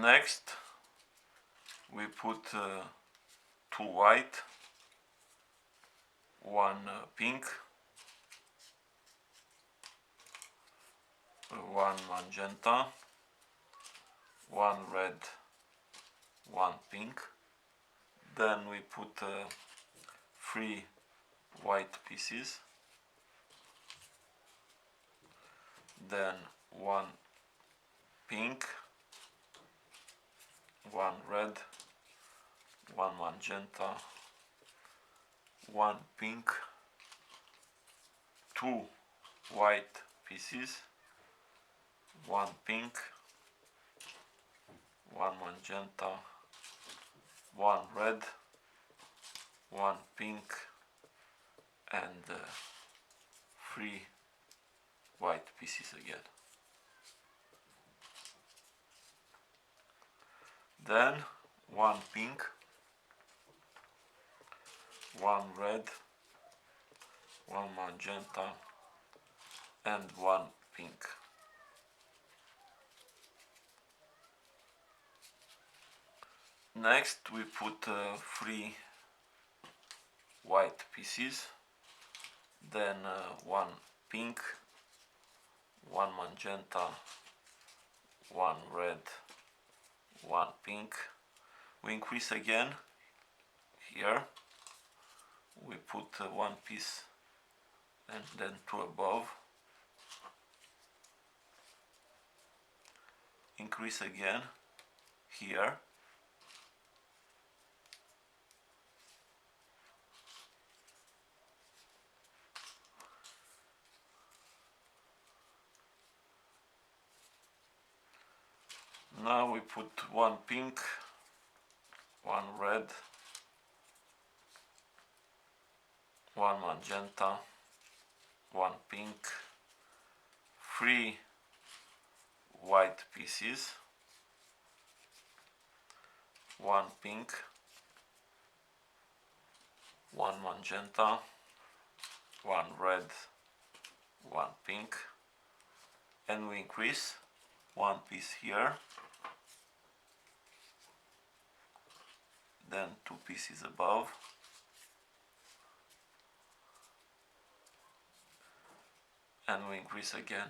Next we put 2 white, 1 pink, 1 magenta, 1 red, 1 pink. Then we put 3 white pieces, then 1 pink, 1 red, 1 magenta, 1 pink, 2 white pieces, 1 pink, 1 magenta, 1 red, 1 pink, and 3 white pieces again. Then 1 pink, 1 red, 1 magenta, and 1 pink. Next we put 3 white pieces, then 1 pink, 1 magenta, 1 red, 1 pink. We increase again here. We put 1 piece and then 2 above. Increase again here. Now we put 1 pink, 1 red, 1 magenta, 1 pink, 3 white pieces, 1 pink, 1 magenta, 1 red, 1 pink, and we increase 1 piece here, then 2 pieces above, and we increase again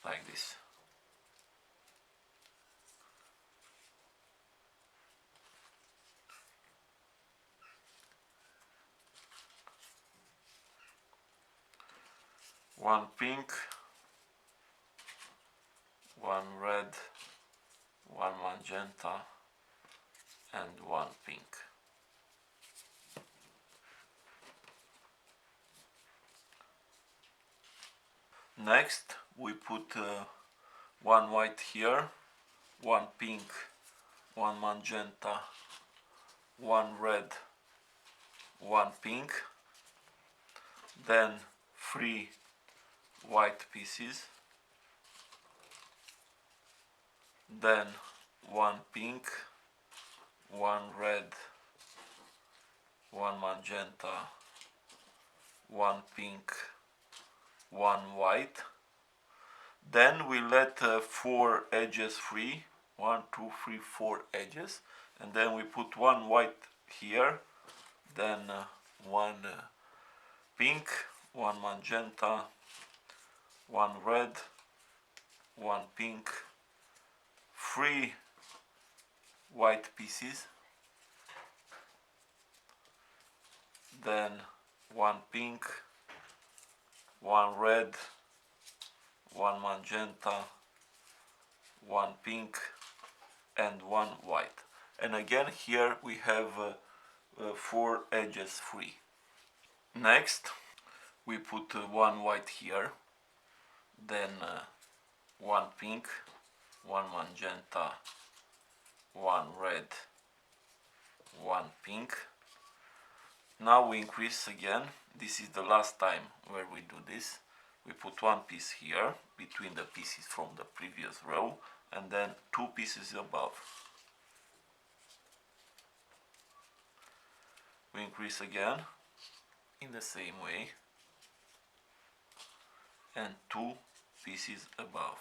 like this. One pink, 1 red, 1 magenta, and 1 pink. Next we put 1 white here, 1 pink, 1 magenta, 1 red, 1 pink, then 3 white pieces, then 1 pink, 1 red, 1 magenta, 1 pink, 1 white. Then we let 4 edges free, 1, 2, 3, 4 edges, and then we put 1 white here, then 1 pink, 1 magenta, 1 red, 1 pink, 3 white pieces, then 1 pink, 1 red, 1 magenta, 1 pink, and 1 white. And again here we have 4 edges free. Next we put 1 white here, then 1 pink, 1 magenta, 1 red, 1 pink. Now we increase again. This is the last time where we do this. We put 1 piece here between the pieces from the previous row, and then 2 pieces above. We increase again in the same way, and 2 pieces above.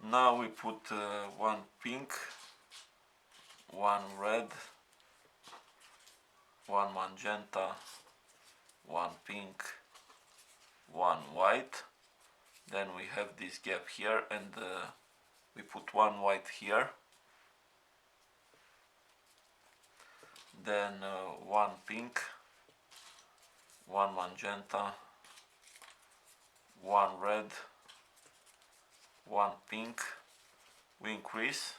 Now we put one pink, one red, one magenta, one pink, one white. Then we have this gap here, and we put one white here. Then one pink, one magenta, one red, one pink. We increase.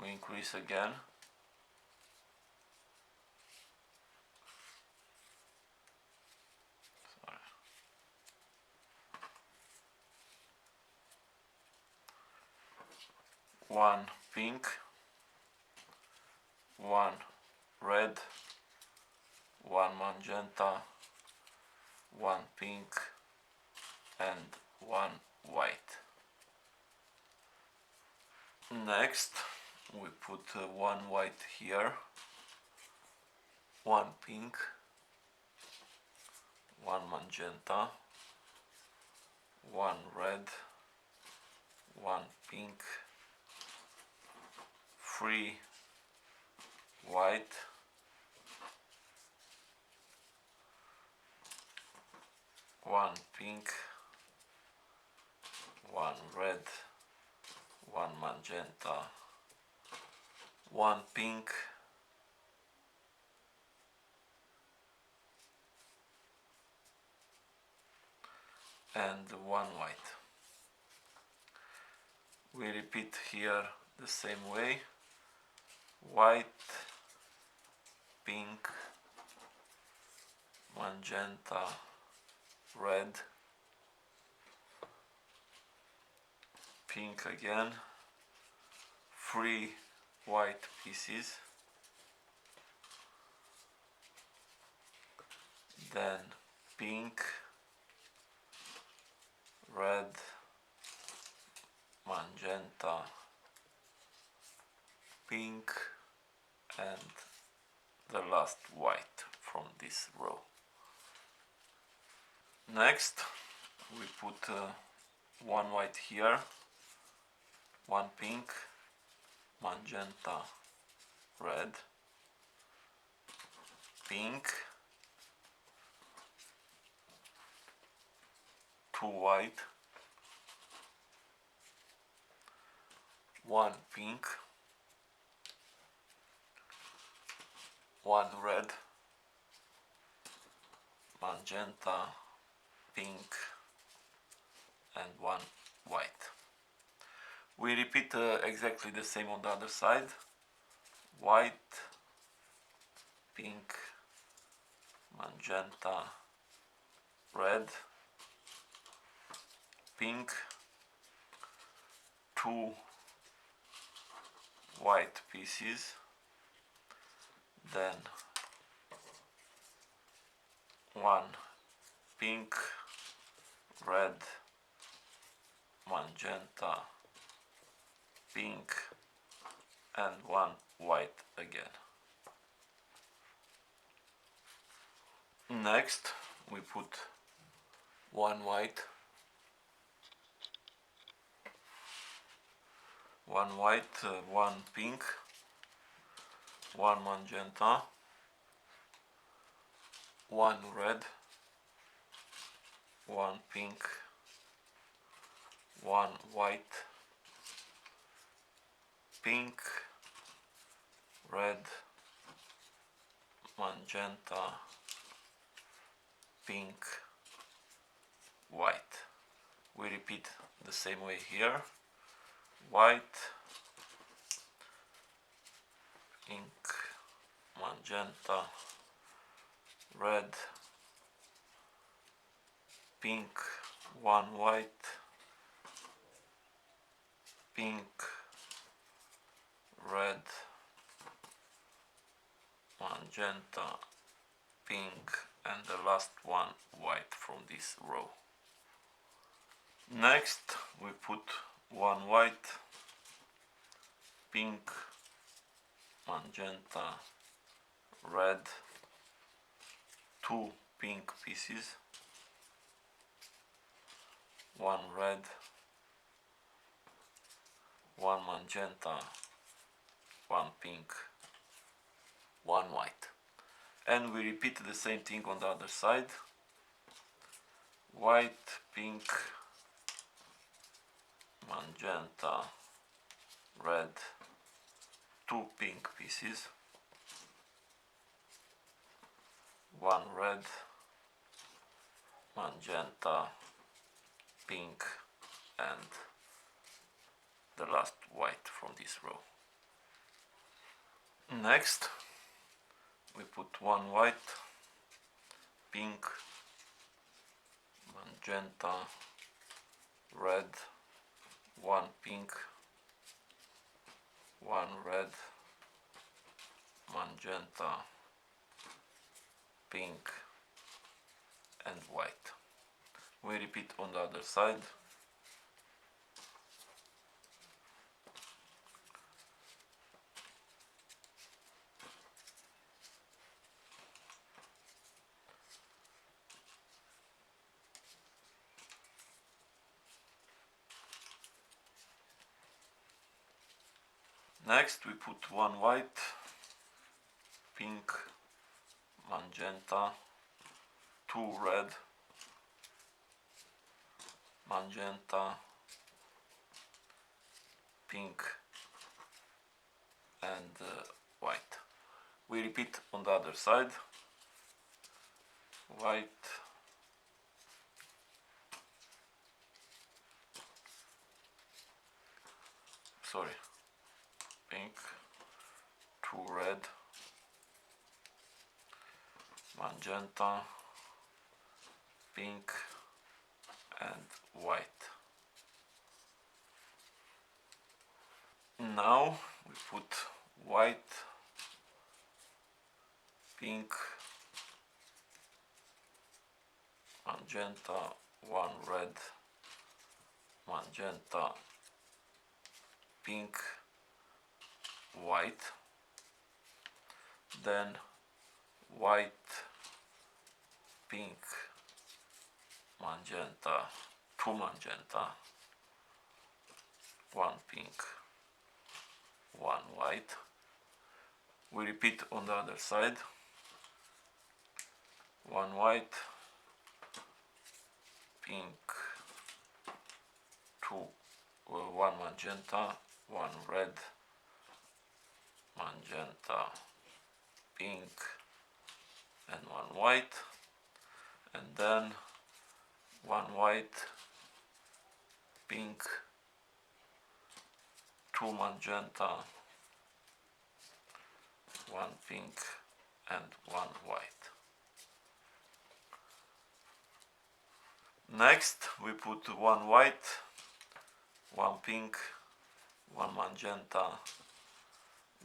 We increase again. Sorry. One pink, one red, one magenta, one pink, and one white. Next, we put one white here, one pink, one magenta, one red, one pink, 3 white, one pink, one red, one magenta, one pink, and one white. We repeat here the same way: white, pink, magenta, red, pink again, 3 white pieces, then pink, red, magenta, pink, and the last white from this row. Next, we put one white here, one pink, magenta, red, pink, 2 white, one pink, one red, magenta, pink, and one white. We repeat exactly the same on the other side: white, pink, magenta, red, pink, 2 white pieces, then one pink, red, magenta, pink, and one white again. Next, we put one white, one pink, one magenta, one red, one pink, one white, pink, red, magenta, pink, white. We repeat the same way here: white, pink, magenta, red, pink, one white, pink, red, magenta, pink, and the last one white from this row. Next, we put one white, pink, magenta, red, 2 pink pieces, 1 red, 1 magenta, 1 pink, 1 white. And we repeat the same thing on the other side. White, pink, magenta, red, 2 pink pieces, 1 red, magenta, pink, and the last white from this row. Next we put 1 white, pink, magenta, red, 1 pink, 1 red, magenta, pink, and white. We repeat on the other side. Next we put 1 white, pink, magenta, 2 red, magenta, pink, and white. We repeat on the other side. White, sorry, pink, 2 red, magenta, pink, and white. Now we put white, pink, magenta, 1 red, magenta, pink, white, then white, pink, magenta, 2 magenta, 1 pink, 1 white. We repeat on the other side. 1 white, pink, 1 magenta, 1 red, magenta, pink, and 1 white, and then 1 white, pink, 2 magenta, 1 pink, and 1 white. Next we put 1 white, 1 pink, 1 magenta,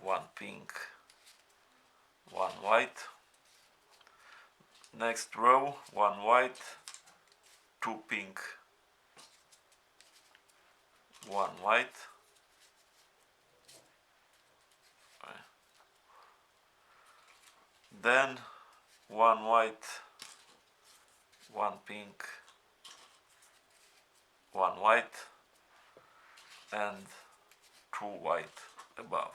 1 pink, 1 white. Next row, 1 white, 2 pink, 1 white, then 1 white, 1 pink, 1 white, and 2 white above.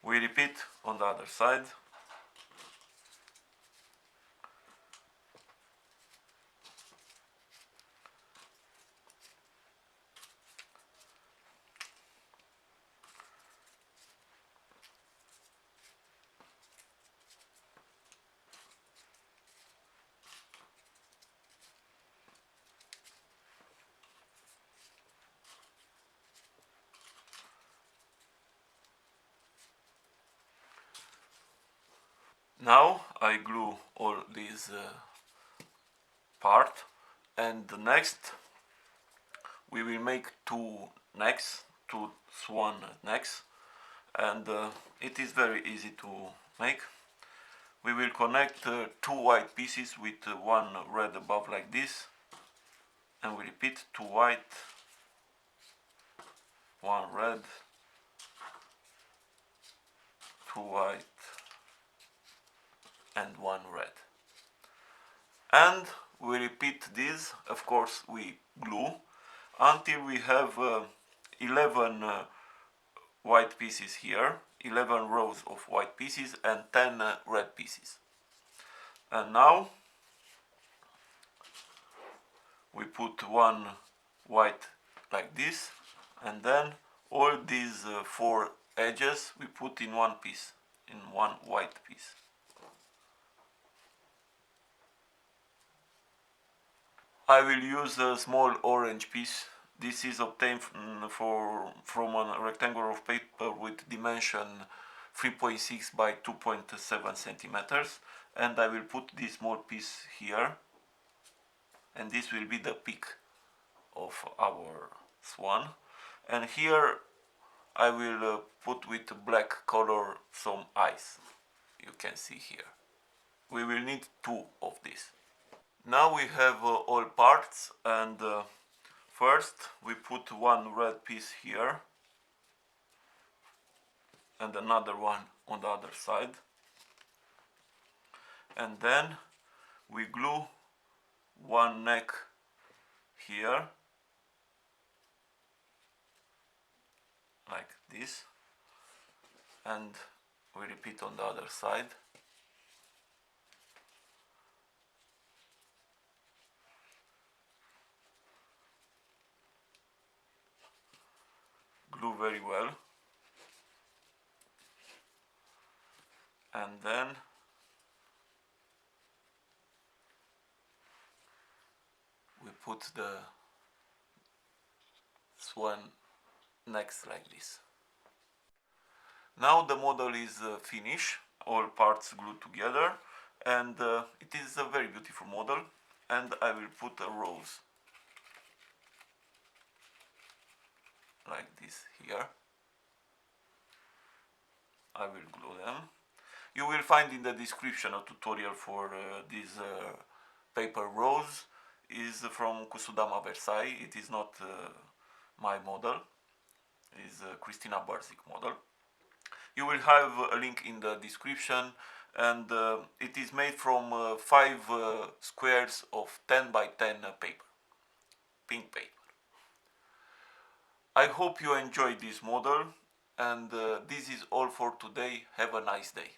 We repeat on the other side. Now I glue all these part, and the next we will make 2 necks, 2 swan necks, and it is very easy to make. We will connect 2 white pieces with 1 red above like this, and we repeat 2 white, 1 red, 2 white and 1 red. And we repeat this, of course we glue, until we have 11 white pieces here, 11 rows of white pieces and 10 red pieces. And now we put one white like this, and then all these 4 edges we put in one piece, in one white piece. I will use a small orange piece. This is obtained from a rectangle of paper with dimension 3.6 by 2.7 centimeters, and I will put this small piece here, and this will be the peak of our swan. And here I will put with black color some eyes, you can see here. We will need 2 of these. Now we have all parts, and first we put one red piece here and another one on the other side, and then we glue one neck here like this, and we repeat on the other side. Glue very well, and then we put the swan next like this. Now the model is finished, all parts glued together, and it is a very beautiful model, and I will put a rose like this here. I will glue them. You will find in the description a tutorial for this paper rose. Is from Kusudama Versailles. It is not my model. It is Christina Barzik model. You will have a link in the description, and it is made from 5 squares of 10 by 10 paper, pink paper. I hope you enjoyed this model, and this is all for today. Have a nice day.